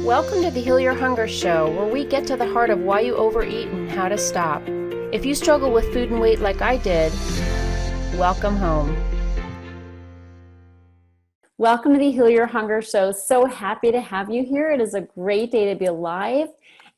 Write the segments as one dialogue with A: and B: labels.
A: Welcome to the Heal Your Hunger Show, where we get to the heart of why you overeat and how to stop. If you struggle with food and weight like I did, welcome home. Welcome to the Heal Your Hunger Show. So happy to have you here. It is a great day to be alive.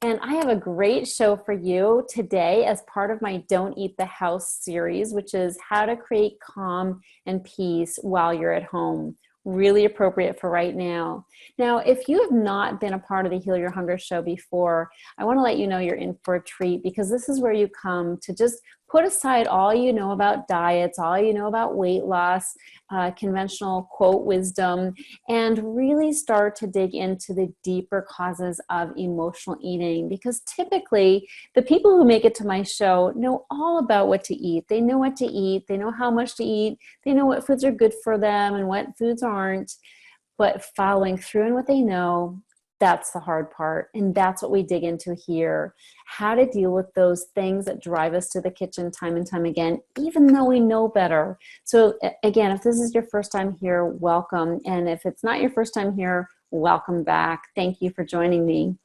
A: And I have a great show for you today as part of my Don't Eat the House series, which is how to create calm and peace while you're at home. Really appropriate for right now. Now, if you have not been a part of the Heal Your Hunger Show before, I want to let you know you're in for a treat, because this is where you come to just put aside all you know about diets, all you know about weight loss, conventional quote wisdom, and really start to dig into the deeper causes of emotional eating. Because typically, the people who make it to my show know all about what to eat. They know what to eat. They know how much to eat. They know what foods are good for them and what foods aren't. But following through on what they know, that's the hard part. And that's what we dig into here. How to deal with those things that drive us to the kitchen time and time again, even though we know better. So again, if this is your first time here, welcome. And if it's not your first time here, welcome back. Thank you for joining me.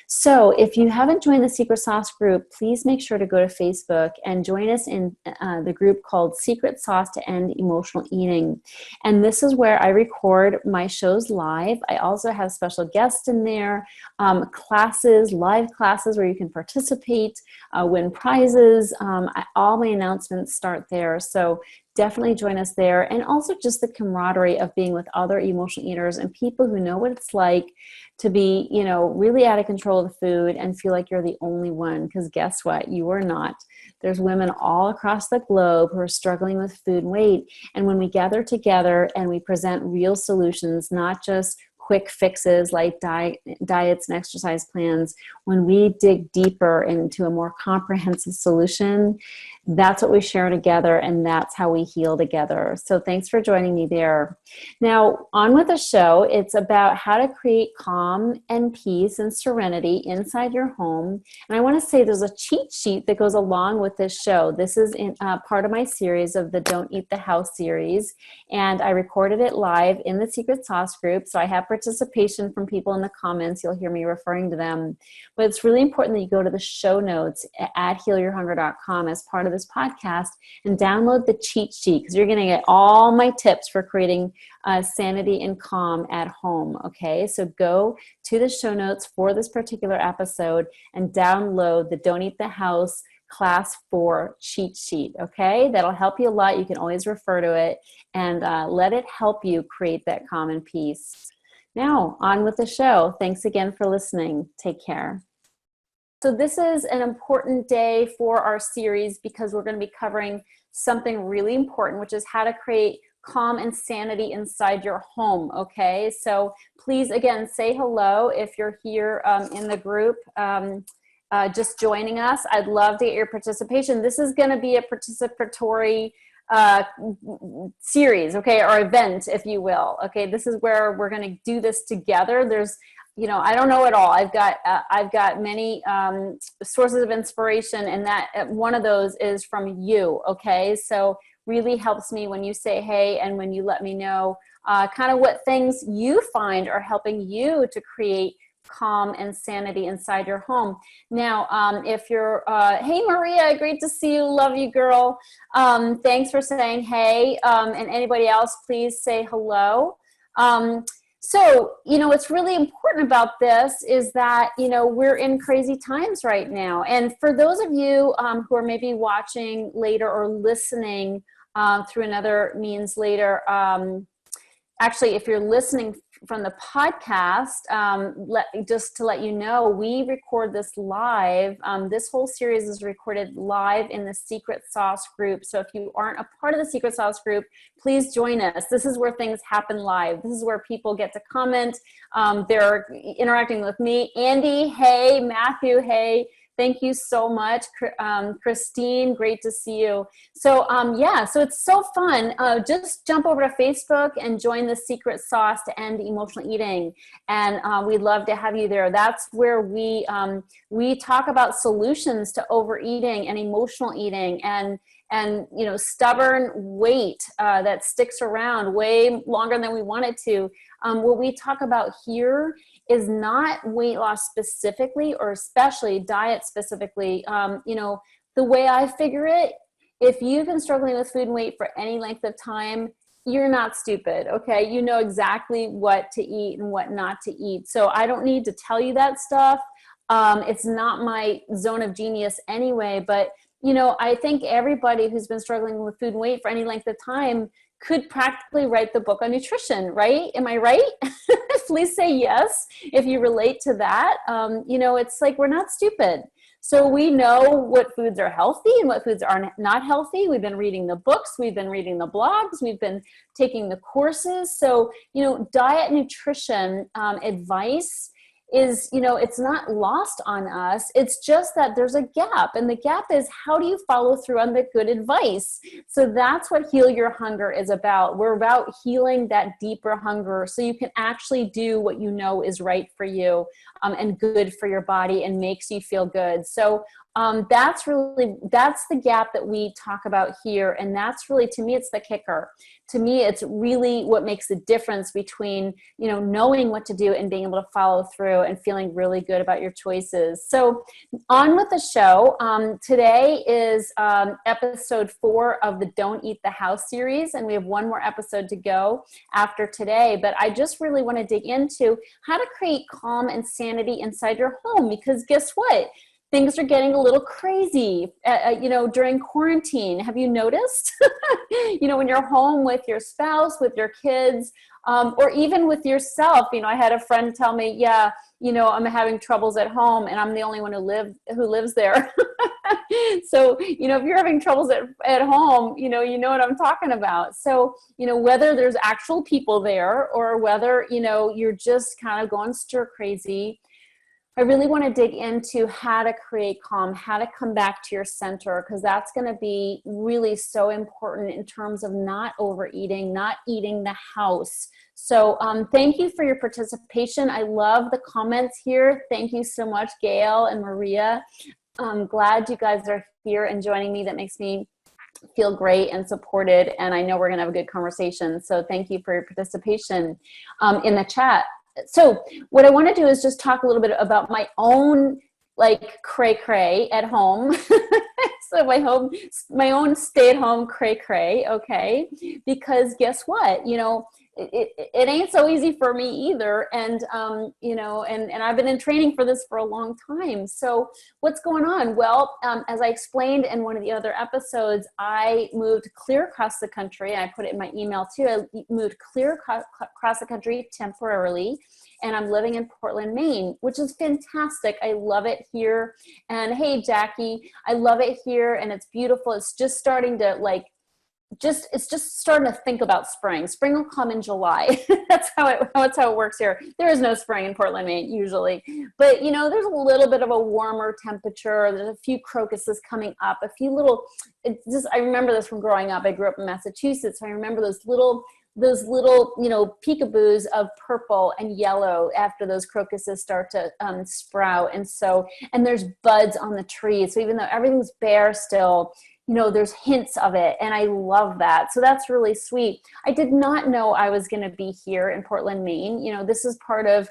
A: So if you haven't joined the Secret Sauce group, please make sure to go to Facebook and join us in the group called Secret Sauce to End Emotional Eating. And this is where I record my shows live. I also have special guests in there, classes, live classes where you can participate, win prizes. All my announcements start there. So definitely join us there. And also just the camaraderie of being with other emotional eaters and people who know what it's like to be, really out of control of the food and feel like you're the only one. Because guess what? You are not. There's women all across the globe who are struggling with food and weight. And when we gather together and we present real solutions, not just quick fixes like diets and exercise plans, when we dig deeper into a more comprehensive solution, that's what we share together, and that's how we heal together. So thanks for joining me there. Now, on with the show. It's about how to create calm and peace and serenity inside your home. And I want to say there's a cheat sheet that goes along with this show. This is part of my series of the Don't Eat the House series, and I recorded it live in the Secret Sauce group. So I have participation from people in the comments. You'll hear me referring to them. But it's really important that you go to the show notes at healyourhunger.com as part of this podcast and download the cheat sheet, because you're going to get all my tips for creating sanity and calm at home. Okay, so go to the show notes for this particular episode and download the Don't Eat the House Class 4 cheat sheet. Okay, that'll help you a lot. You can always refer to it and let it help you create that calm and peace. Now, on with the show. Thanks again for listening. Take care. So this is an important day for our series because we're going to be covering something really important, which is how to create calm and sanity inside your home. Okay, so please, again, say hello if you're here in the group, just joining us. I'd love to get your participation. This is going to be a participatory series, okay, or event, if you will. Okay, this is where we're going to do this together. There's I don't know it all. I've got many sources of inspiration, and that one of those is from you. Okay, so really helps me when you say hey and when you let me know kind of what things you find are helping you to create calm and sanity inside your home. Now, if you're, hey Maria, great to see you. Love you, girl. Thanks for saying hey. And anybody else, please say hello. So, what's really important about this is that, we're in crazy times right now. And for those of you who are maybe watching later or listening through another means later, actually, if you're listening from the podcast, just to let you know, we record this live. This whole series is recorded live in the Secret Sauce group. So if you aren't a part of the Secret Sauce group, please join us. This is where things happen live. This is where people get to comment. They're interacting with me. Andy, hey. Matthew, hey. Thank you so much. Christine, great to see you. So so it's so fun. Just jump over to Facebook and join the Secret Sauce to End Emotional Eating. And we'd love to have you there. That's where we talk about solutions to overeating and emotional eating and stubborn weight that sticks around way longer than we want it to. What we talk about here is not weight loss specifically, or especially diet specifically. The way I figure it, if you've been struggling with food and weight for any length of time, you're not stupid, okay? You know exactly what to eat and what not to eat. So I don't need to tell you that stuff. It's not my zone of genius anyway, but I think everybody who's been struggling with food and weight for any length of time could practically write the book on nutrition, right? Am I right? Please say yes if you relate to that. It's like, we're not stupid. So we know what foods are healthy and what foods are not healthy. We've been reading the books, we've been reading the blogs, we've been taking the courses. So, diet nutrition advice is, it's not lost on us. It's just that there's a gap, and the gap is, how do you follow through on the good advice? So that's what Heal Your Hunger is about. We're about healing that deeper hunger so you can actually do what you know is right for you, and good for your body and makes you feel good. So that's the gap that we talk about here. And that's really, to me, it's the kicker. To me, it's really what makes the difference between, knowing what to do and being able to follow through and feeling really good about your choices. So on with the show. Today is episode 4 of the Don't Eat the House series. And we have one more episode to go after today. But I just really want to dig into how to create calm and sanity inside your home, because guess what? Things are getting a little crazy, during quarantine. Have you noticed? When you're home with your spouse, with your kids, or even with yourself. I had a friend tell me, yeah, I'm having troubles at home and I'm the only one who lives there. So, if you're having troubles at home, you know what I'm talking about. So, whether there's actual people there or whether, you're just kind of going stir crazy, I really want to dig into how to create calm, how to come back to your center, because that's going to be really so important in terms of not overeating, not eating the house. So thank you for your participation. I love the comments here. Thank you so much, Gail and Maria. I'm glad you guys are here and joining me. That makes me feel great and supported. And I know we're going to have a good conversation. So thank you for your participation in the chat. So what I want to do is just talk a little bit about my own cray at home. So my own stay-at-home cray, okay? Because guess what? It ain't so easy for me either. And, and I've been in training for this for a long time. So what's going on? Well, as I explained in one of the other episodes, I moved clear across the country. I put it in my email too. I moved clear across the country temporarily. And I'm living in Portland, Maine, which is fantastic. I love it here. And hey, Jackie, I love it here. And it's beautiful. It's just starting to it's just starting to think about spring. Spring will come in July. That's how it works here. There is no spring in Portland, Maine, usually. But, there's a little bit of a warmer temperature. There's a few crocuses coming up, a few little, I remember this from growing up. I grew up in Massachusetts. So I remember those little, peekaboos of purple and yellow after those crocuses start to sprout. And there's buds on the trees. So even though everything's bare still, there's hints of it. And I love that. So that's really sweet. I did not know I was going to be here in Portland, Maine. This is part of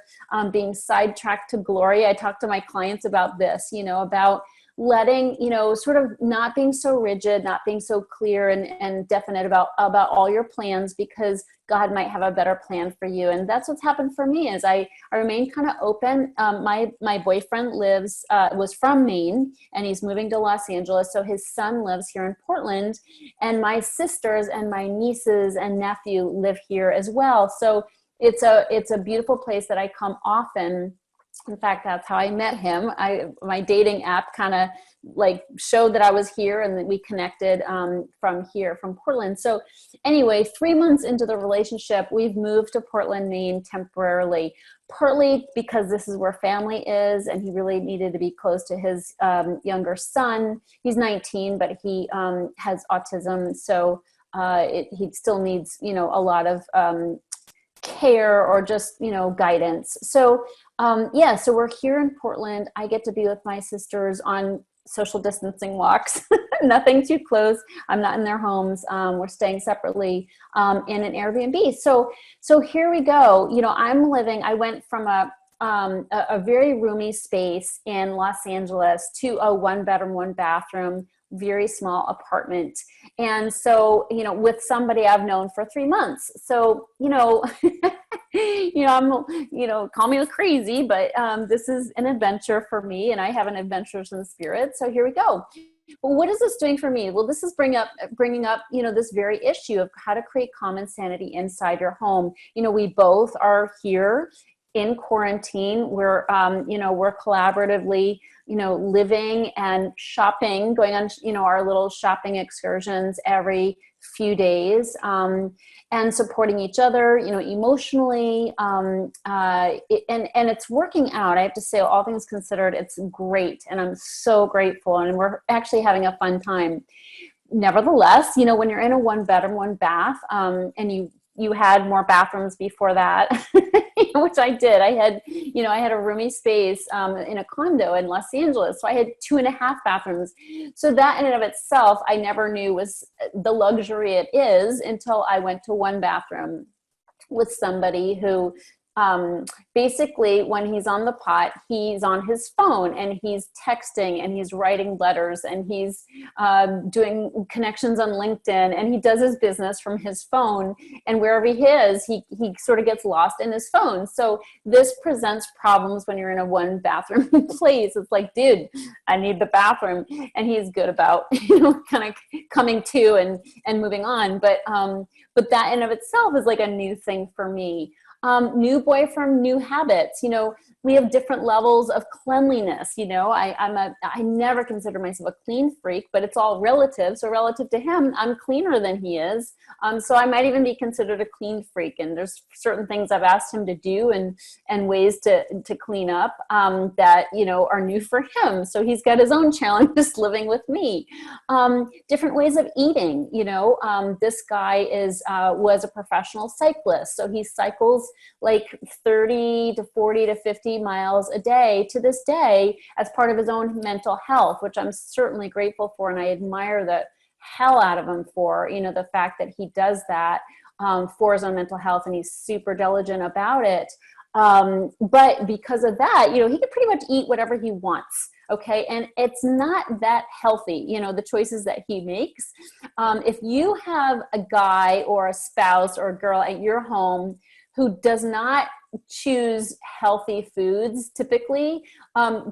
A: being sidetracked to glory. I talk to my clients about this, about letting, sort of not being so rigid, not being so clear and definite about all your plans, because God might have a better plan for you. And that's what's happened for me, is I remain kind of open. My boyfriend was from Maine, and he's moving to Los Angeles. So his son lives here in Portland, and my sisters and my nieces and nephew live here as well. So it's a beautiful place that I come often. In fact, that's how I met him. My dating app kind of showed that I was here, and that we connected from Portland. So anyway, 3 months into the relationship, we've moved to Portland, Maine temporarily, partly because this is where family is, and he really needed to be close to his younger son. He's 19, but he has autism. So he still needs, a lot of care or just, guidance. So so we're here in Portland. I get to be with my sisters on social distancing walks. Nothing too close. I'm not in their homes. We're staying separately in an Airbnb. So here we go. I went from a very roomy space in Los Angeles to a 1 bedroom, 1 bathroom, very small apartment. And so, with somebody I've known for 3 months. So, call me crazy, but this is an adventure for me, and I have an adventuresome spirit. So here we go. Well, what is this doing for me? Well, this is bringing up, this very issue of how to create common sanity inside your home. We both are here in quarantine. We're collaboratively, living and shopping, going on, our little shopping excursions every few days, and supporting each other, emotionally. And it's working out. I have to say, all things considered, it's great. And I'm so grateful. And we're actually having a fun time. Nevertheless, when you're in a 1 bedroom, 1 bath, and you had more bathrooms before that, which I did. I had a roomy space in a condo in Los Angeles. So I had 2.5 bathrooms. So that in and of itself, I never knew was the luxury it is until I went to 1 bathroom with somebody who basically, when he's on the pot, he's on his phone and he's texting and he's writing letters and he's doing connections on LinkedIn, and he does his business from his phone, and wherever he is, he sort of gets lost in his phone. So this presents problems when you're in a 1 bathroom place. It's like, dude, I need the bathroom. And he's good about, kind of coming to and moving on. But that in of itself is like a new thing for me. New boyfriend, new habits. We have different levels of cleanliness. I never consider myself a clean freak, but it's all relative. So relative to him, I'm cleaner than he is. So I might even be considered a clean freak. And there's certain things I've asked him to do and ways to clean up that, are new for him. So he's got his own challenges living with me. Different ways of eating. This guy was a professional cyclist. So he cycles like 30 to 40 to 50 miles a day to this day as part of his own mental health, which I'm certainly grateful for. And I admire the hell out of him for, the fact that he does that for his own mental health, and he's super diligent about it. But because of that, he can pretty much eat whatever he wants. Okay. And it's not that healthy, the choices that he makes. If you have a guy or a spouse or a girl at your home who does not choose healthy foods, typically,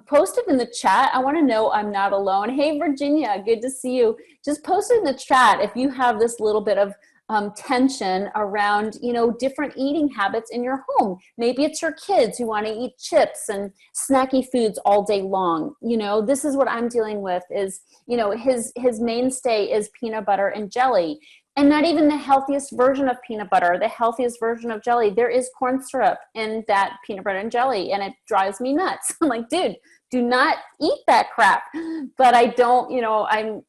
A: post it in the chat. I want to know I'm not alone. Hey, Virginia, good to see you. Just post it in the chat if you have this little bit of tension around, different eating habits in your home. Maybe it's your kids who want to eat chips and snacky foods all day long. This is what I'm dealing with is, his mainstay is peanut butter and jelly. And not even the healthiest version of peanut butter, the healthiest version of jelly. There is corn syrup in that peanut butter and jelly, and it drives me nuts. I'm like, dude, do not eat that crap. But I don't,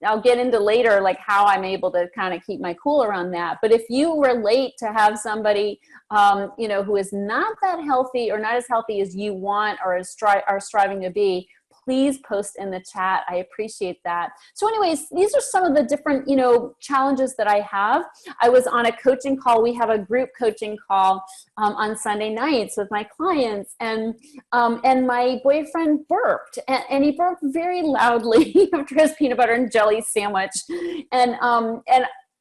A: I'll get into later, like how I'm able to kind of keep my cool around that. But if you relate to have somebody, who is not that healthy or not as healthy as you want or are striving to be, please post in the chat. I appreciate that. So anyways, these are some of the different, challenges that I have. I was on a coaching call. We have a group coaching call on Sunday nights with my clients, and my boyfriend burped, and he burped very loudly after his peanut butter and jelly sandwich.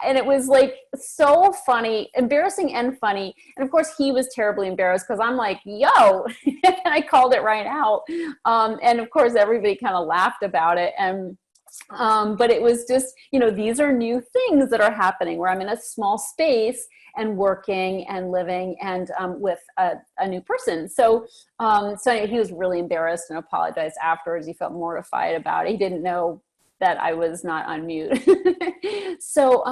A: And it was like so funny, embarrassing and funny. And of course he was terribly embarrassed because I'm like, yo, and I called it right out. And of course everybody kind of laughed about it. And, but it was just, these are new things that are happening where I'm in a small space and working and living and with a new person. So anyway, he was really embarrassed and apologized afterwards. He felt mortified about it. He didn't know that I was not on mute. So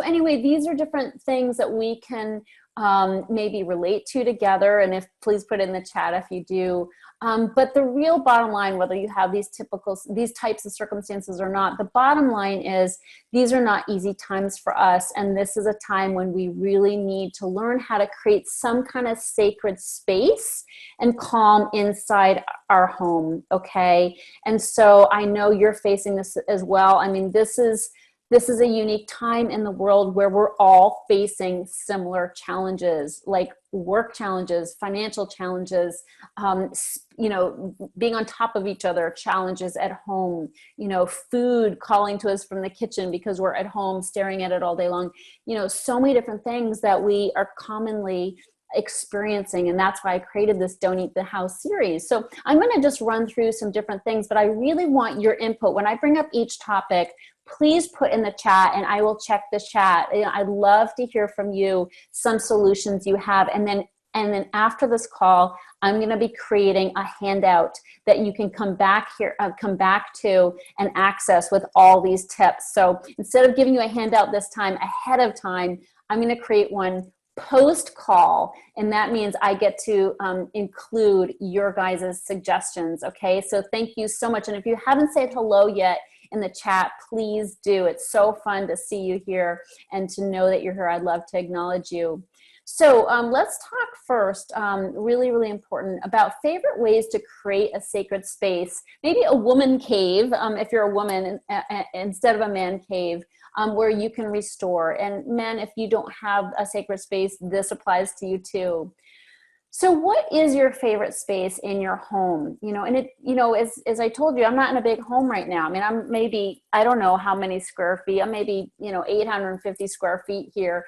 A: anyway, these are different things that we can maybe relate to together. And if, please put in the chat if you do. But the real bottom line, whether you have these types of circumstances or not, the bottom line is these are not easy times for us. And this is a time when we really need to learn how to create some kind of sacred space and calm inside our home. Okay. And so I know you're facing this as well. I mean, this is a unique time in the world where we're all facing similar challenges, like work challenges, financial challenges, being on top of each other, challenges at home, food calling to us from the kitchen because we're at home staring at it all day long, so many different things that we are commonly experiencing. And that's why I created this Don't Eat the House series. So I'm going to just run through some different things, but I really want your input. When I bring up each topic, please put in the chat and I will check the chat. I'd love to hear from you some solutions you have. And then after this call, I'm going to be creating a handout that you can come back to and access with all these tips. So instead of giving you a handout this time ahead of time, I'm going to create one post call, and that means I get to include your guys' suggestions. Okay, so thank you so much. And if you haven't said hello yet in the chat, please do. It's so fun to see you here and to know that you're here. I'd love to acknowledge you. So let's talk first, really, really important, about favorite ways to create a sacred space, maybe a woman cave, if you're a woman, instead of a man cave, where you can restore. And men, if you don't have a sacred space, this applies to you too. So what is your favorite space in your home? As I told you, I'm not in a big home right now. I mean, I'm maybe, I don't know how many square feet. I'm maybe, 850 square feet here.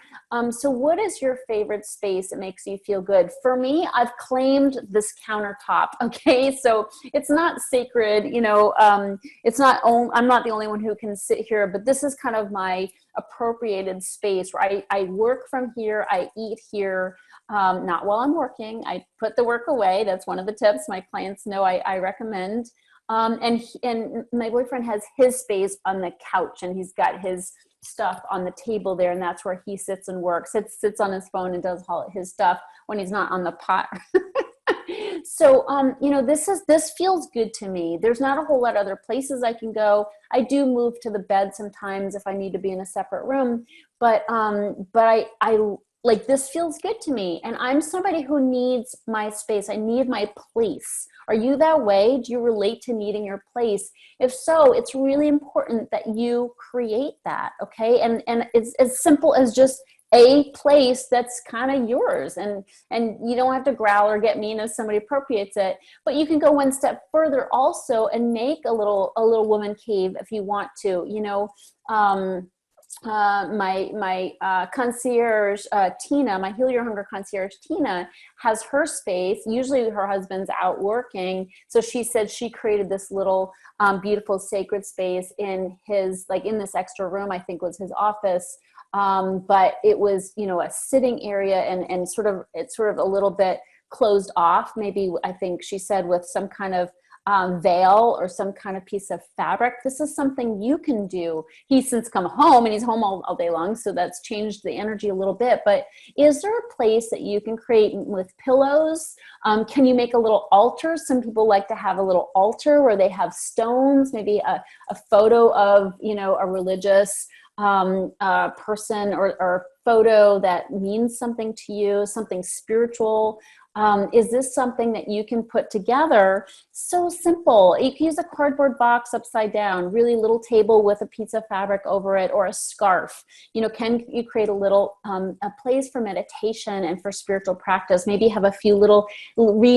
A: So what is your favorite space that makes you feel good? For me, I've claimed this countertop. Okay. So it's not sacred, it's not, I'm not the only one who can sit here, but this is kind of my appropriated space where I work from here. I eat here. Not while I'm working. I put the work away. That's one of the tips my clients know I recommend. And my boyfriend has his space on the couch, and he's got his stuff on the table there, and that's where he sits and works. Sits on his phone and does all his stuff when he's not on the pot. So, this feels good to me. There's not a whole lot of other places I can go. I do move to the bed sometimes if I need to be in a separate room, but I like, this feels good to me. And I'm somebody who needs my space. I need my place. Are you that way? Do you relate to needing your place? If so, it's really important that you create that. Okay. And it's as simple as just a place that's kind of yours. And you don't have to growl or get mean if somebody appropriates it, but you can go one step further also and make a little woman cave if you want to, my concierge, Tina, my Heal Your Hunger concierge, Tina, has her space. Usually her husband's out working. So she said she created this little beautiful sacred space in his, like in this extra room, I think was his office. But it was, a sitting area and it's sort of a little bit closed off. Maybe I think she said with some kind of veil or some kind of piece of fabric. This is something you can do. He's since come home and he's home all day long. So that's changed the energy a little bit, but is there a place that you can create with pillows? Can you make a little altar? Some people like to have a little altar where they have stones, maybe a photo of, a religious person or photo that means something to you, something spiritual. Is this something that you can put together? So simple. You can use a cardboard box upside down, really little table with a piece of fabric over it, or a scarf. Can you create a little, a place for meditation and for spiritual practice? Maybe have a few little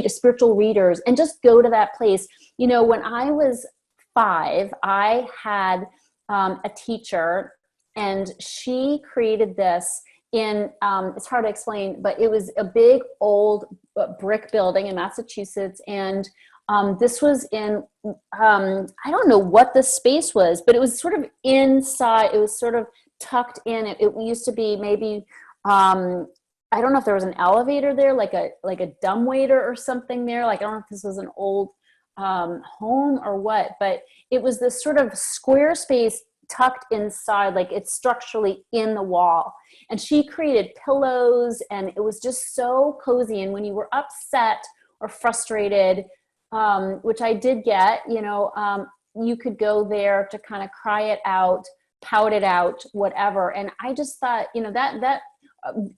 A: spiritual readers and just go to that place. When I was 5, I had a teacher, and she created this in, it's hard to explain, but it was a big old brick building in Massachusetts. And this was in, I don't know what the space was, but it was sort of inside, it was sort of tucked in. It used to be maybe, I don't know if there was an elevator there, like a dumbwaiter or something there. Like, I don't know if this was an old home or what, but it was this sort of square space tucked inside, like it's structurally in the wall. And she created pillows, and it was just so cozy. And when you were upset or frustrated, which I did get, you could go there to kind of cry it out, pout it out, whatever. And I just thought, that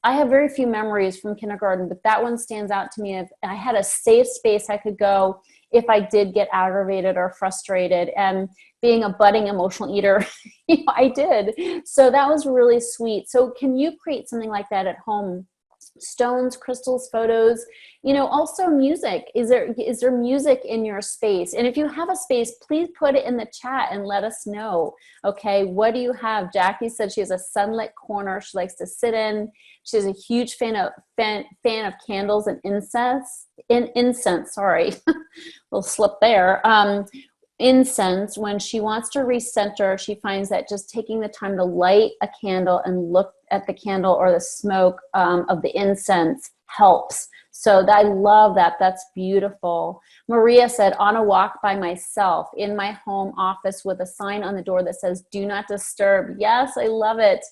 A: I have very few memories from kindergarten, but that one stands out to me. I had a safe space I could go if I did get aggravated or frustrated. And being a budding emotional eater, I did. So that was really sweet. So can you create something like that at home? Stones, crystals, photos, also music. Is there music in your space? And if you have a space, please put it in the chat and let us know. Okay, what do you have? Jackie said she has a sunlit corner she likes to sit in. She's a huge fan of candles and incense. Sorry, little slip there. Incense. When she wants to recenter, she finds that just taking the time to light a candle and look at the candle or the smoke of the incense helps. So I love that. That's beautiful. Maria said, on a walk by myself in my home office with a sign on the door that says, do not disturb. Yes, I love it.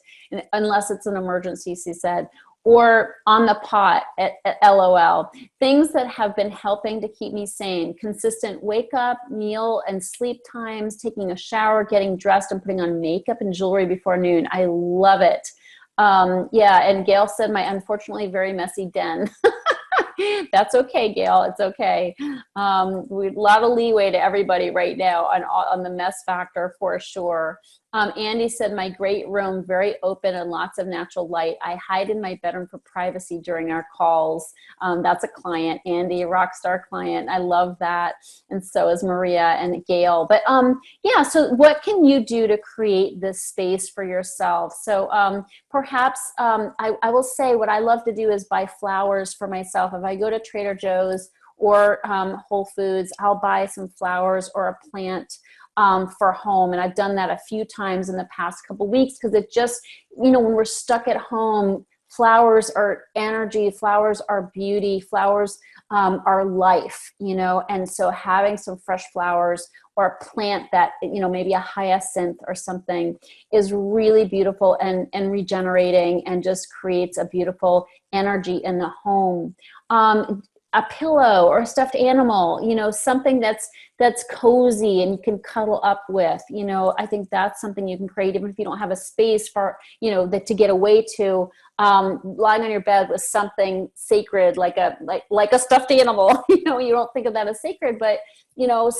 A: Unless it's an emergency, she said. Or on the pot at LOL. Things that have been helping to keep me sane. Consistent wake up, meal, and sleep times, taking a shower, getting dressed, and putting on makeup and jewelry before noon. I love it. And Gail said, my unfortunately very messy den. That's okay, Gail. It's okay. A lot of leeway to everybody right now on the mess factor for sure. Andy said, my great room, very open and lots of natural light. I hide in my bedroom for privacy during our calls. That's a client, Andy, a rock star client. I love that. And so is Maria and Gail. But so what can you do to create this space for yourself? So perhaps I will say what I love to do is buy flowers for myself. If I go to Trader Joe's or Whole Foods, I'll buy some flowers or a plant for home. And I've done that a few times in the past couple weeks because it just, when we're stuck at home, flowers are energy, flowers are beauty, flowers are life, and so having some fresh flowers or a plant that, maybe a hyacinth or something is really beautiful and regenerating and just creates a beautiful energy in the home. A pillow or a stuffed animal, something that's cozy and you can cuddle up with, I think that's something you can create even if you don't have a space for, that to get away to. Lying on your bed with something sacred, like a stuffed animal, you don't think of that as sacred, but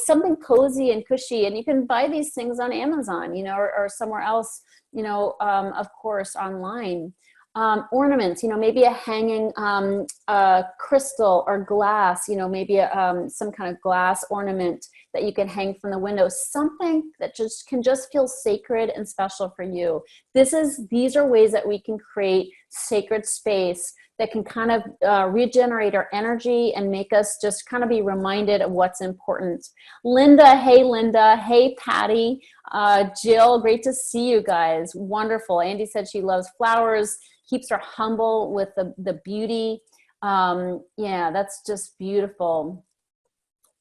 A: something cozy and cushy. And you can buy these things on Amazon, or somewhere else, of course, online. Ornaments, maybe a hanging crystal or glass, maybe some kind of glass ornament that you can hang from the window, something that can feel sacred and special for you. These are ways that we can create sacred space that can kind of regenerate our energy and make us just kind of be reminded of what's important. Linda, hey Patty, Jill, great to see you guys. Wonderful. Andy said she loves flowers, keeps her humble with the beauty. That's just beautiful.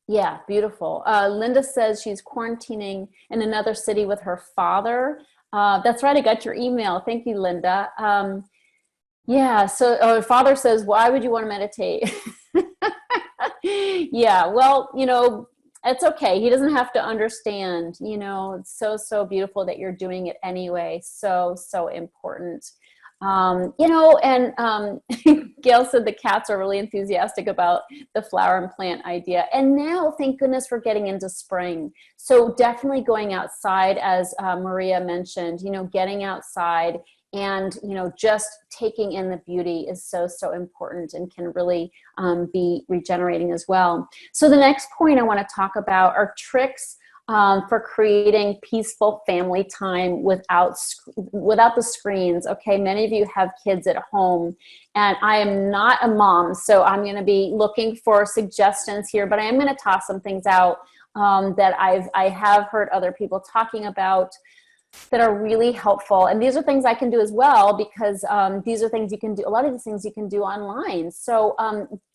A: Yeah, beautiful. Linda says she's quarantining in another city with her father. That's right, I got your email. Thank you, Linda. So her father says, why would you want to meditate? Yeah, well, it's okay. He doesn't have to understand, it's so beautiful that you're doing it anyway. So important. Gail said the cats are really enthusiastic about the flower and plant idea. And now, thank goodness, we're getting into spring. So definitely going outside, as Maria mentioned, getting outside and, just taking in the beauty is so important and can really be regenerating as well. So the next point I want to talk about are tricks for creating peaceful family time without the screens. Okay, many of you have kids at home, and I am not a mom, so I'm going to be looking for suggestions here, but I am going to toss some things out that I have heard other people talking about. that are really helpful. And these are things I can do as well, because these are things you can do. A lot of these things you can do online. So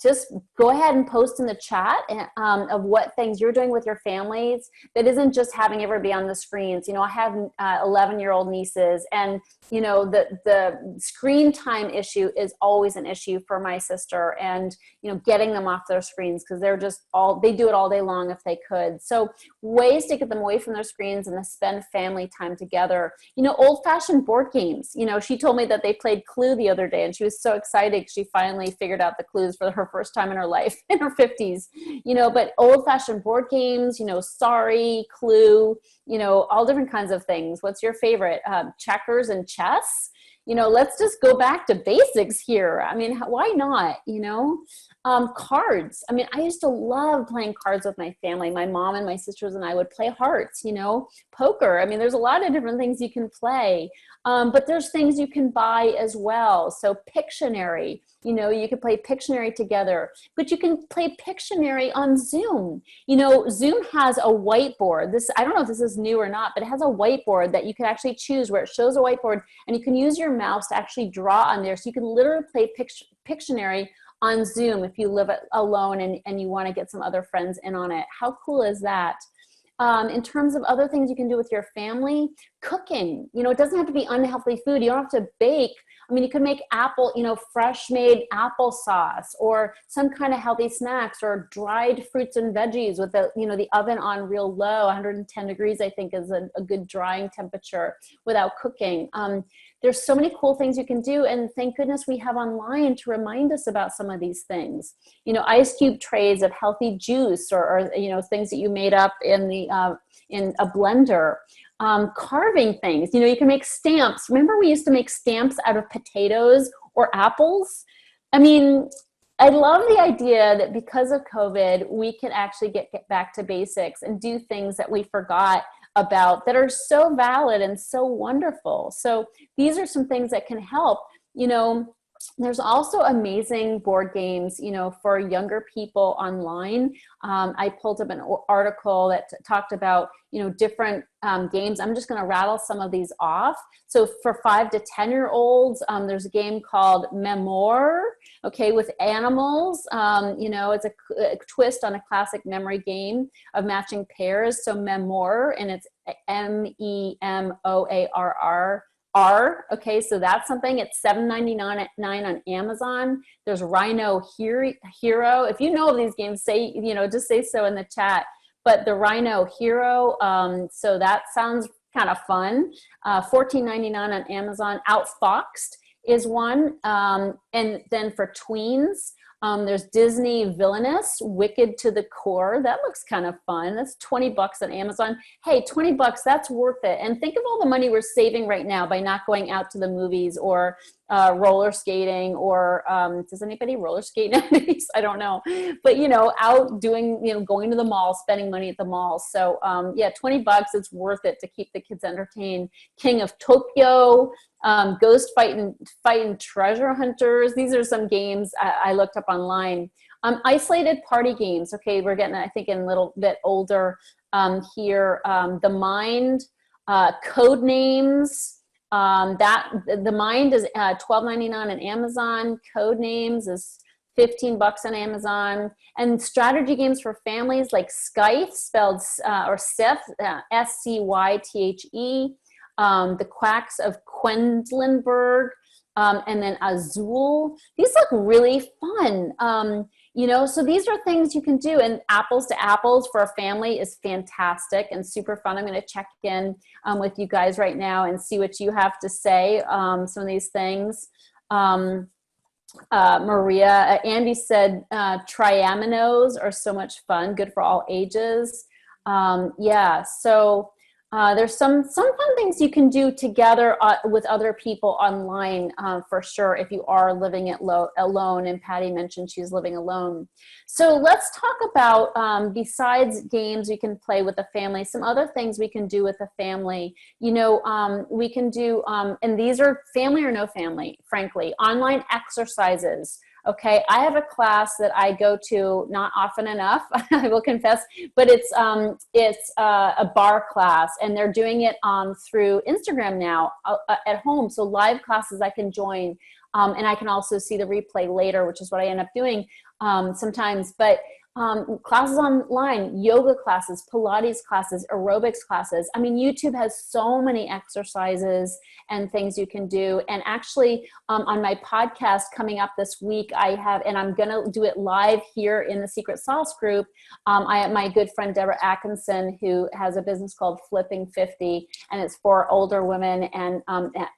A: just go ahead and post in the chat of what things you're doing with your families that isn't just having everybody on the screens. You know, I have 11-year-old nieces, and you know, the screen time issue is always an issue for my sister, and you know, getting them off their screens, because they're just they do it all day long if they could. So ways to get them away from their screens and to spend family time together. You know, old-fashioned board games. You know, she told me that they played Clue the other day, and she was so excited because she finally figured out the clues for her first time in her life, in her 50s. You know, but old-fashioned board games, you know, Sorry, Clue, you know, all different kinds of things. What's your favorite? Checkers and chess? You know, let's just go back to basics here. I mean, why not, you know? Cards. I mean, I used to love playing cards with my family. My mom and my sisters and I would play hearts, you know, poker. I mean, there's a lot of different things you can play, but there's things you can buy as well. So Pictionary, you know, you can play Pictionary together, but you can play Pictionary on Zoom. You know, Zoom has a whiteboard. I don't know if this is new or not, but it has a whiteboard that you can actually choose, where it shows a whiteboard, and you can use your mouse to actually draw on there. So you can literally play Pictionary on Zoom if you live alone and you want to get some other friends in on it. How cool is that? In terms of other things you can do with your family, cooking. You know, it doesn't have to be unhealthy food. You don't have to bake. I mean, you could make fresh made applesauce, or some kind of healthy snacks, or dried fruits and veggies with the oven on real low. 110 degrees, I think, is a good drying temperature without cooking. There's so many cool things you can do, and thank goodness we have online to remind us about some of these things. You know, ice cube trays of healthy juice, or you know, things that you made up in a blender. Carving things. You know, you can make stamps. Remember, we used to make stamps out of potatoes or apples? I mean, I love the idea that because of COVID, we can actually get back to basics and do things that we forgot about that are so valid and so wonderful. So these are some things that can help. You know, there's also amazing board games, you know, for younger people online. I pulled up an article that talked about, you know, different games. I'm just going to rattle some of these off. So for 5 to 10-year-olds, there's a game called Memoir, okay, with animals. You know, it's a twist on a classic memory game of matching pairs. So Memoir, and it's MEMOARR. Okay, so that's something. It's $7.99 on Amazon. There's Rhino Hero. If you know of these games, say, you know, just say so in the chat. But the Rhino Hero, so that sounds kind of fun. $14.99 on Amazon. Outfoxed is one. And then for tweens, there's Disney Villainous, Wicked to the Core. That looks kind of fun. That's $20 on Amazon. Hey, $20, that's worth it. And think of all the money we're saving right now by not going out to the movies, or roller skating, or does anybody roller skate nowadays? I don't know. But, you know, out doing, you know, going to the mall, spending money at the mall. So yeah, $20, it's worth it to keep the kids entertained. King of Tokyo, Ghost Fighting Treasure Hunters. These are some games I looked up online. Isolated party games. Okay, we're getting, I think, in a little bit older here. The Mind, Code Names. The Mind is $12.99 on Amazon. Code Names is $15 on Amazon. And strategy games for families like Scythe, spelled or Scythe, SCYTHE. The Quacks of Quedlinburg, and then Azul. These look really fun. You know, so these are things you can do. And Apples to Apples for a family is fantastic and super fun. I'm going to check in with you guys right now and see what you have to say. Some of these things. Maria, Andy said triaminos are so much fun, good for all ages. Yeah, so there's some fun things you can do together with other people online, for sure, if you are living alone. And Patty mentioned she's living alone. So let's talk about, besides games you can play with the family, some other things we can do with the family. You know, we can do, and these are family or no family, frankly, online exercises. Okay, I have a class that I go to not often enough, I will confess, but it's a bar class, and they're doing it through Instagram now at home. So live classes I can join, and I can also see the replay later, which is what I end up doing sometimes. But classes online, yoga classes, Pilates classes, aerobics classes. I mean, YouTube has so many exercises and things you can do. And actually, on my podcast coming up this week, and I'm going to do it live here in the Secret Sauce group. I have my good friend, Deborah Atkinson, who has a business called Flipping 50, and it's for older women and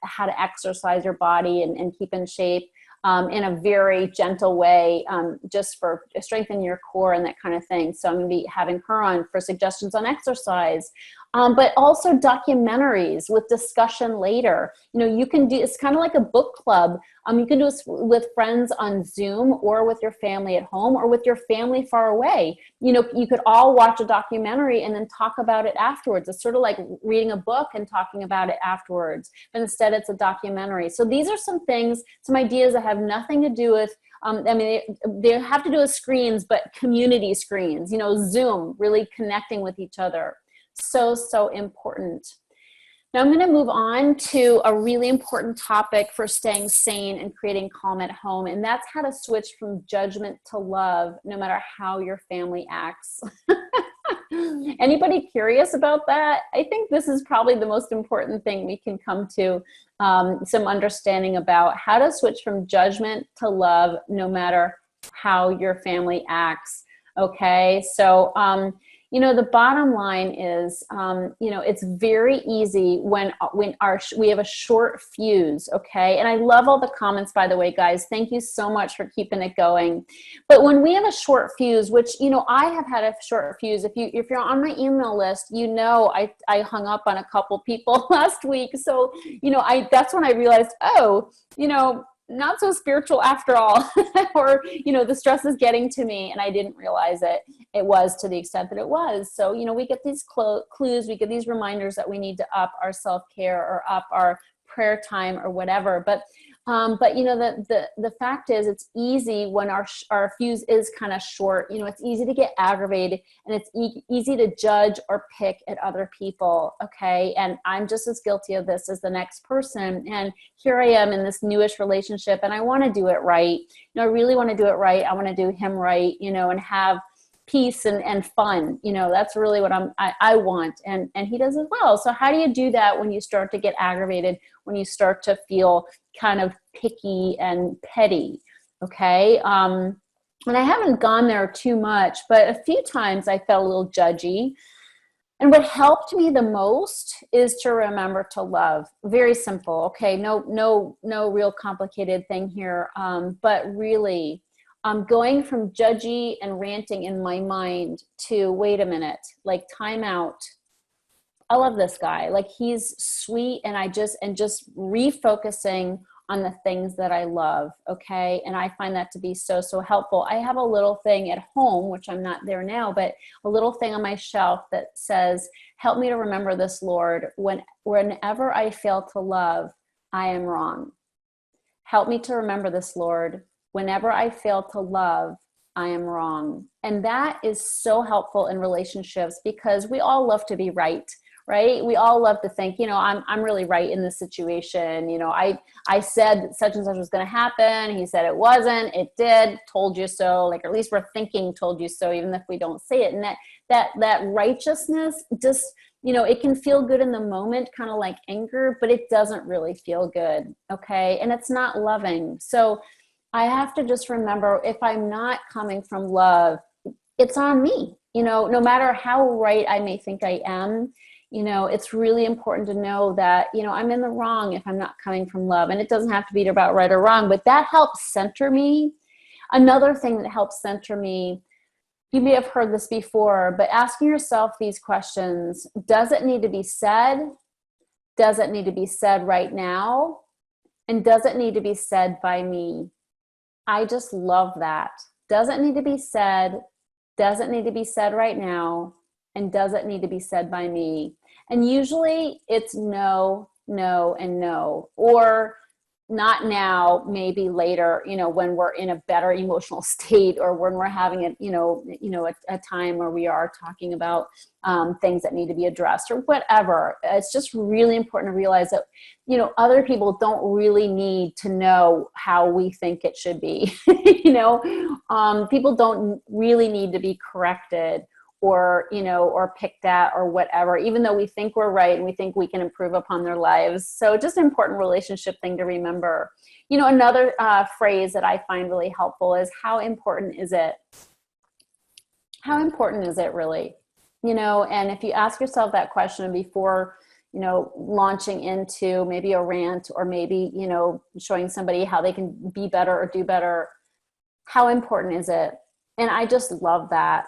A: how to exercise your body and keep in shape. In a very gentle way, just for strengthening your core and that kind of thing. So I'm going to be having her on for suggestions on exercise, but also documentaries with discussion later. You know, you can do, it's kind of like a book club. You can do it with friends on Zoom, or with your family at home, or with your family far away. You know, you could all watch a documentary and then talk about it afterwards. It's sort of like reading a book and talking about it afterwards, but instead it's a documentary. So these are some things, some ideas that have nothing to do with, I mean, they have to do with screens, but community screens, you know, Zoom, really connecting with each other. So, so important. Now I'm going to move on to a really important topic for staying sane and creating calm at home. And that's how to switch from judgment to love, no matter how your family acts. Anybody curious about that? I think this is probably the most important thing we can come to some understanding about how to switch from judgment to love, no matter how your family acts. Okay. So, you know, the bottom line is, you know, it's very easy when we have a short fuse, okay? And I love all the comments, by the way, guys. Thank you so much for keeping it going. But when we have a short fuse, which, you know, I have had a short fuse. If you're on my email list, you know, I hung up on a couple people last week. So, you know, that's when I realized, oh, you know, not so spiritual after all, or, you know, the stress is getting to me, and I didn't realize it was to the extent that it was. So, you know, we get these clues, we get these reminders that we need to up our self-care or up our prayer time or whatever. But you know, the fact is, it's easy when our fuse is kind of short. You know, it's easy to get aggravated, and it's easy to judge or pick at other people. Okay. And I'm just as guilty of this as the next person. And here I am in this newish relationship, and I want to do it right. You know, I really want to do it right. I want to do him right, you know, and have peace and fun. You know, that's really what I want. And he does as well. So how do you do that when you start to get aggravated, when you start to feel kind of picky and petty? Okay. And I haven't gone there too much, but a few times I felt a little judgy. And what helped me the most is to remember to love. Very simple. Okay. No real complicated thing here. But really, I'm going from judgy and ranting in my mind to, wait a minute, like, time out. I love this guy. Like, he's sweet. And just refocusing on the things that I love. Okay. And I find that to be so, so helpful. I have a little thing at home, which I'm not there now, but a little thing on my shelf that says, help me to remember this, Lord, whenever I fail to love, I am wrong. Help me to remember this, Lord. Whenever I fail to love, I am wrong. And that is so helpful in relationships, because we all love to be right? We all love to think, you know, I'm really right in this situation. You know, I said such and such was going to happen. He said it wasn't. It did. Told you so. Like, or at least we're thinking told you so, even if we don't say it. And that righteousness just, you know, it can feel good in the moment, kind of like anger, but it doesn't really feel good. Okay. And it's not loving. So I have to just remember, if I'm not coming from love, it's on me. You know, no matter how right I may think I am, you know, it's really important to know that, you know, I'm in the wrong if I'm not coming from love. And it doesn't have to be about right or wrong, but that helps center me. Another thing that helps center me, you may have heard this before, but asking yourself these questions: does it need to be said? Does it need to be said right now? And does it need to be said by me? I just love that. Doesn't need to be said, doesn't need to be said right now, and doesn't need to be said by me. And usually it's no, no, and no. Or not now, maybe later, when we're in a better emotional state, or when we're having a time where we are talking about things that need to be addressed or whatever. It's just really important to realize that, other people don't really need to know how we think it should be. People don't really need to be corrected or picked at or whatever, even though we think we're right and we think we can improve upon their lives. So just an important relationship thing to remember. Another phrase that I find really helpful is, how important is it? How important is it really? And if you ask yourself that question before, launching into maybe a rant, or maybe, showing somebody how they can be better or do better, how important is it? And I just love that.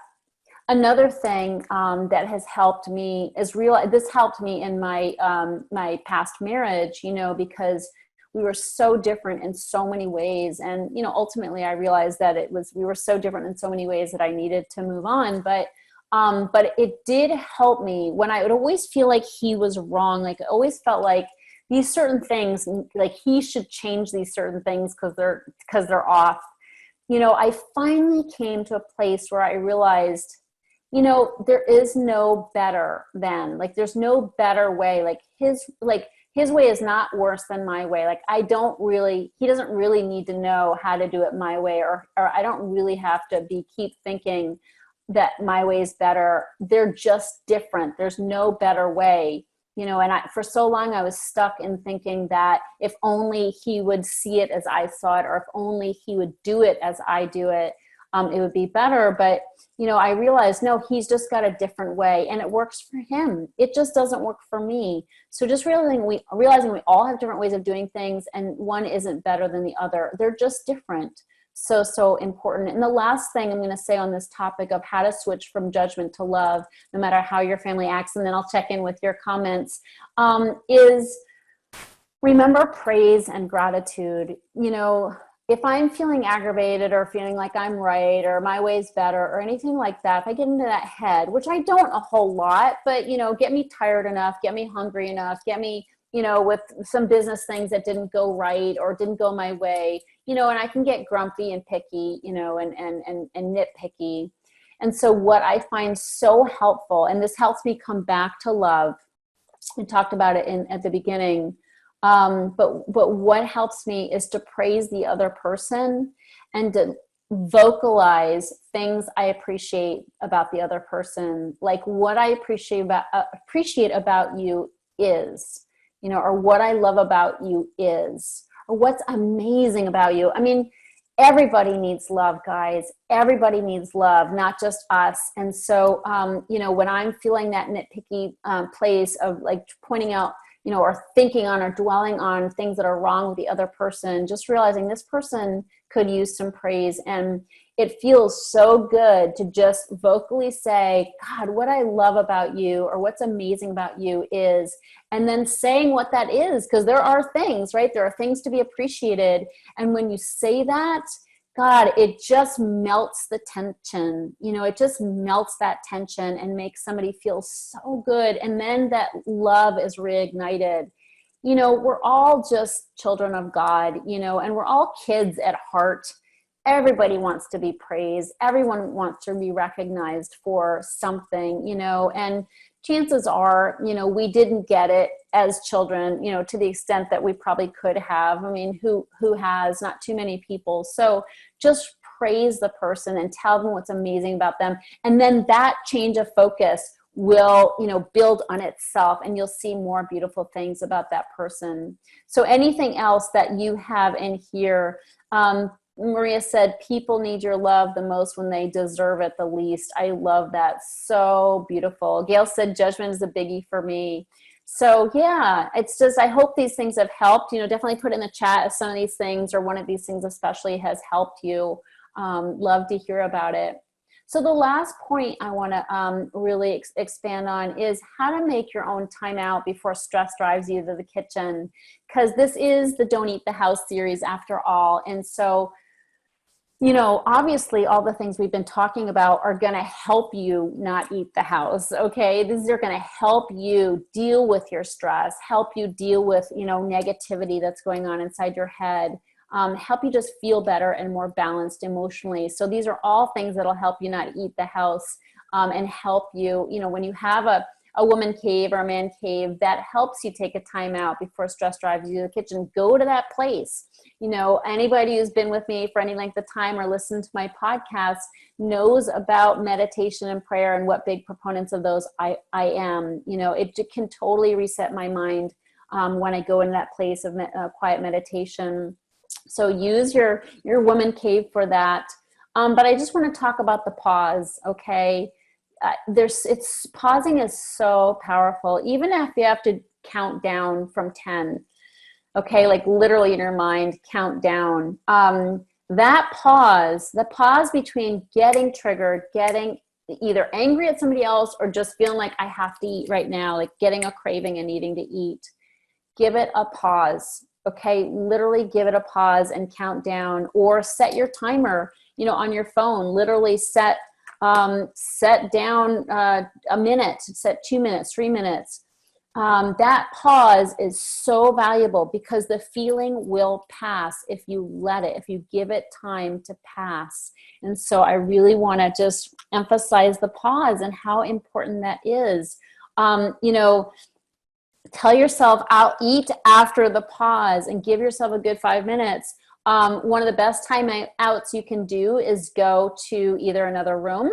A: Another thing that has helped me is this helped me in my my past marriage, because we were so different in so many ways. And, ultimately I realized that we were so different in so many ways that I needed to move on. But it did help me when I would always feel like he was wrong. Like, I always felt like these certain things, like he should change these certain things because they're off. I finally came to a place where I realized, there is no better than, like, there's no better way. Like his way is not worse than my way. Like, he doesn't really need to know how to do it my way, or I don't really have to keep thinking that my way is better. They're just different. There's no better way, and for so long I was stuck in thinking that if only he would see it as I saw it, or if only he would do it as I do it, it would be better. But, I realized, no, he's just got a different way and it works for him. It just doesn't work for me. So just realizing we all have different ways of doing things, and one isn't better than the other. They're just different. So important. And the last thing I'm going to say on this topic of how to switch from judgment to love, no matter how your family acts, and then I'll check in with your comments, is remember praise and gratitude. If I'm feeling aggravated or feeling like I'm right or my way's better or anything like that, if I get into that head, which I don't a whole lot, but, get me tired enough, get me hungry enough, get me, with some business things that didn't go right or didn't go my way, and I can get grumpy and picky, and nitpicky. And so what I find so helpful, and this helps me come back to love, we talked about it at the beginning, but what helps me is to praise the other person and to vocalize things I appreciate about the other person. Like, what I appreciate about you is, or what I love about you is, or what's amazing about you. I mean, everybody needs love, guys. Everybody needs love, not just us. And so, when I'm feeling that nitpicky place of like pointing out, or thinking on or dwelling on things that are wrong with the other person, just realizing this person could use some praise. And it feels so good to just vocally say, God, what I love about you, or what's amazing about you is, and then saying what that is, because there are things, right? There are things to be appreciated. And when you say that, God, it just melts the tension. It just melts that tension and makes somebody feel so good. And then that love is reignited. We're all just children of God, and we're all kids at heart. Everybody wants to be praised. Everyone wants to be recognized for something, and chances are, we didn't get it as children, to the extent that we probably could have. I mean, who has? Not too many people. So just praise the person and tell them what's amazing about them. And then that change of focus will, build on itself, and you'll see more beautiful things about that person. So anything else that you have in here? Maria said, people need your love the most when they deserve it the least. I love that. So beautiful. Gail said, judgment is a biggie for me. So yeah, it's just, I hope these things have helped. Definitely put in the chat if some of these things, or one of these things especially, has helped you. Love to hear about it. So the last point I want to really expand on is how to make your own time out before stress drives you to the kitchen, because this is the Don't Eat the House series after all. And so Obviously all the things we've been talking about are going to help you not eat the house. Okay. These are going to help you deal with your stress, help you deal with, negativity that's going on inside your head, help you just feel better and more balanced emotionally. So these are all things that'll help you not eat the house, and help you, when you have a woman cave or a man cave, that helps you take a time out before stress drives you to the kitchen. Go to that place. Anybody who's been with me for any length of time or listened to my podcast knows about meditation and prayer and what big proponents of those I am. It can totally reset my mind when I go in that place of quiet meditation. So use your woman cave for that. But I just want to talk about the pause. Okay. Pausing is so powerful, even if you have to count down from 10. Okay. Like literally in your mind, count down. The pause between getting triggered, getting either angry at somebody else, or just feeling like I have to eat right now, like getting a craving and needing to eat, give it a pause. Okay. Literally give it a pause and count down, or set your timer, on your phone. Literally set down a minute, set 2 minutes, 3 minutes. That pause is so valuable because the feeling will pass if you let it, if you give it time to pass. And so I really want to just emphasize the pause and how important that is. Tell yourself, I'll eat after the pause, and give yourself a good 5 minutes. One of the best time outs you can do is go to either another room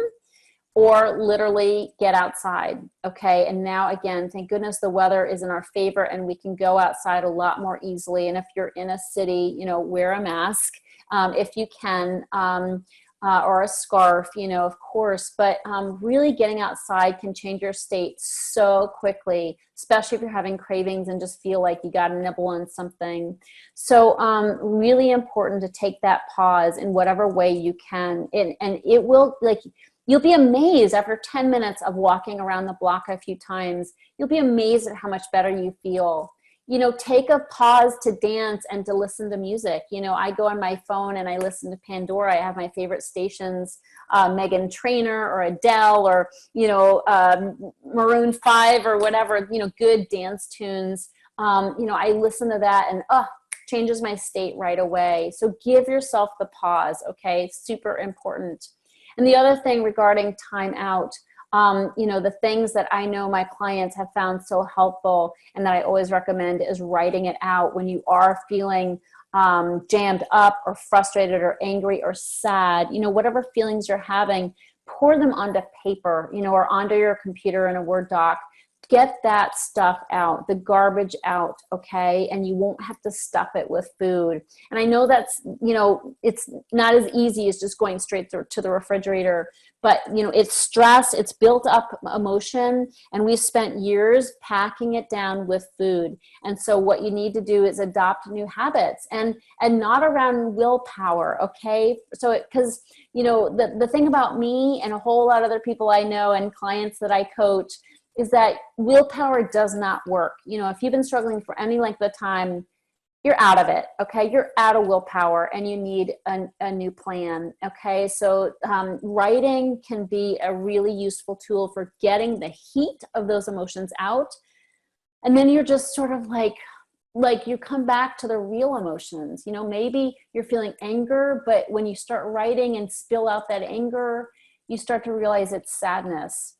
A: or literally get outside. Okay. And now again, thank goodness the weather is in our favor and we can go outside a lot more easily. And if you're in a city, wear a mask, if you can, or a scarf, of course, but really getting outside can change your state so quickly, especially if you're having cravings and just feel like you got to nibble on something. So really important to take that pause in whatever way you can. And it will, you'll be amazed after 10 minutes of walking around the block a few times, you'll be amazed at how much better you feel. Take a pause to dance and to listen to music. I go on my phone and I listen to Pandora. I have my favorite stations, Meghan Trainor or Adele or, Maroon 5 or whatever, good dance tunes. I listen to that and, changes my state right away. So give yourself the pause. Okay. Super important. And the other thing regarding time out, the things that I know my clients have found so helpful and that I always recommend is writing it out when you are feeling jammed up or frustrated or angry or sad, whatever feelings you're having, pour them onto paper, or onto your computer in a Word doc. Get that stuff out, the garbage out, okay? And you won't have to stuff it with food. And I know that's, it's not as easy as just going straight to the refrigerator, but, it's stress, it's built up emotion, and we've spent years packing it down with food. And so what you need to do is adopt new habits and not around willpower, okay? So, because, the thing about me and a whole lot of other people I know and clients that I coach is that willpower does not work. If you've been struggling for any length of time, you're out of it. Okay. You're out of willpower and you need a new plan. Okay. So writing can be a really useful tool for getting the heat of those emotions out. And then you're just sort of like you come back to the real emotions. Maybe you're feeling anger, but when you start writing and spill out that anger, you start to realize it's sadness.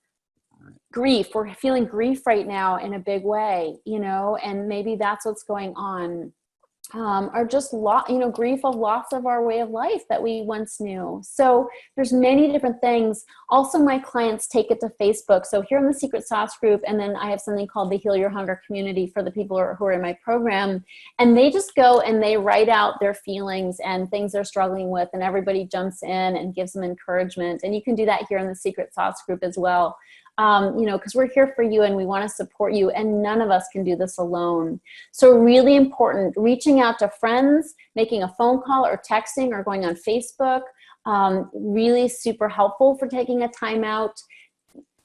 A: Grief, we're feeling grief right now in a big way, and maybe that's what's going on. Or just grief of loss of our way of life that we once knew. So there's many different things. Also, my clients take it to Facebook. So here in the Secret Sauce group, and then I have something called the Heal Your Hunger community for the people who are in my program. And they just go and they write out their feelings and things they're struggling with, and everybody jumps in and gives them encouragement. And you can do that here in the Secret Sauce group as well. Because we're here for you and we want to support you, and none of us can do this alone. So really important, reaching out to friends, making a phone call or texting or going on Facebook, really super helpful for taking a time out.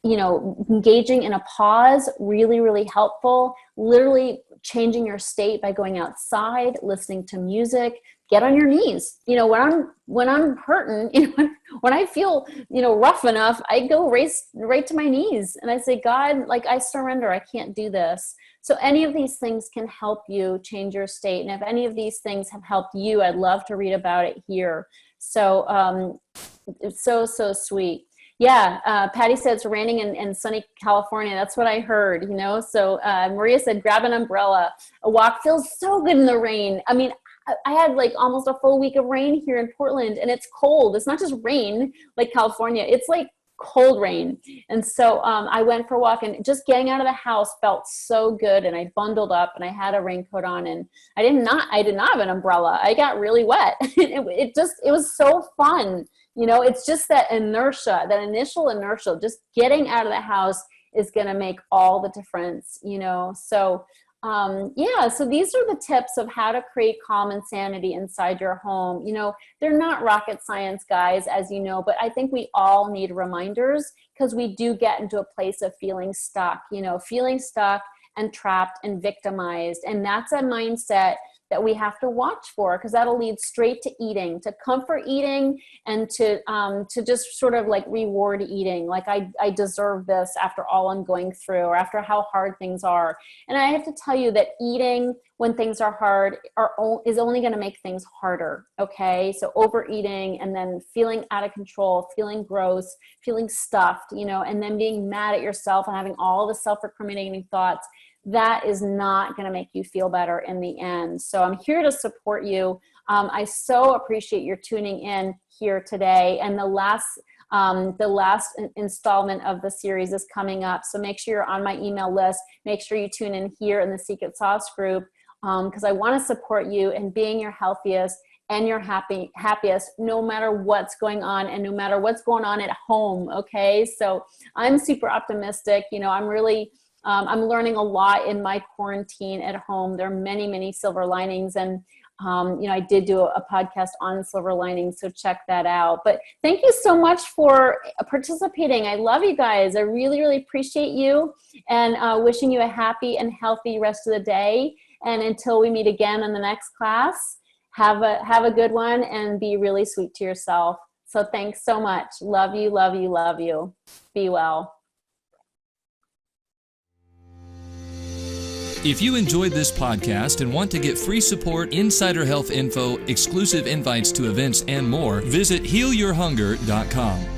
A: Engaging in a pause, really, really helpful. Literally changing your state by going outside, listening to music, get on your knees. When I'm hurting, when I feel, rough enough, I go right to my knees and I say, God, like, I surrender. I can't do this. So any of these things can help you change your state. And if any of these things have helped you, I'd love to read about it here. So it's so sweet. Yeah, Patty said it's raining in sunny California. That's what I heard, So Maria said, grab an umbrella. A walk feels so good in the rain. I mean, I had like almost a full week of rain here in Portland, and it's cold. It's not just rain like California. It's like cold rain. And so I went for a walk, and just getting out of the house felt so good. And I bundled up and I had a raincoat on, and I did not have an umbrella. I got really wet. It was so fun. It's just that inertia, that initial inertia, just getting out of the house is going to make all the difference, So so these are the tips of how to create calm and sanity inside your home. They're not rocket science, guys, as you know, but I think we all need reminders, because we do get into a place of feeling stuck and trapped and victimized. And that's a mindset that we have to watch for, because that'll lead straight to eating, to comfort eating, and to just sort of like reward eating. Like I deserve this after all I'm going through, or after how hard things are. And I have to tell you that eating when things are hard is only going to make things harder. Okay. So overeating and then feeling out of control, feeling gross, feeling stuffed, and then being mad at yourself and having all the self-recriminating thoughts, that is not going to make you feel better in the end. So I'm here to support you. I so appreciate your tuning in here today. And the last installment of the series is coming up. So make sure you're on my email list. Make sure you tune in here in the Secret Sauce group, because I want to support you in being your healthiest and your happiest, no matter what's going on and no matter what's going on at home. Okay. So I'm super optimistic. I'm learning a lot in my quarantine at home. There are many, many silver linings. And, I did do a podcast on silver linings, so check that out. But thank you so much for participating. I love you guys. I really, really appreciate you, and wishing you a happy and healthy rest of the day. And until we meet again in the next class, have a good one, and be really sweet to yourself. So thanks so much. Love you, love you, love you. Be well.
B: If you enjoyed this podcast and want to get free support, insider health info, exclusive invites to events, and more, visit healyourhunger.com.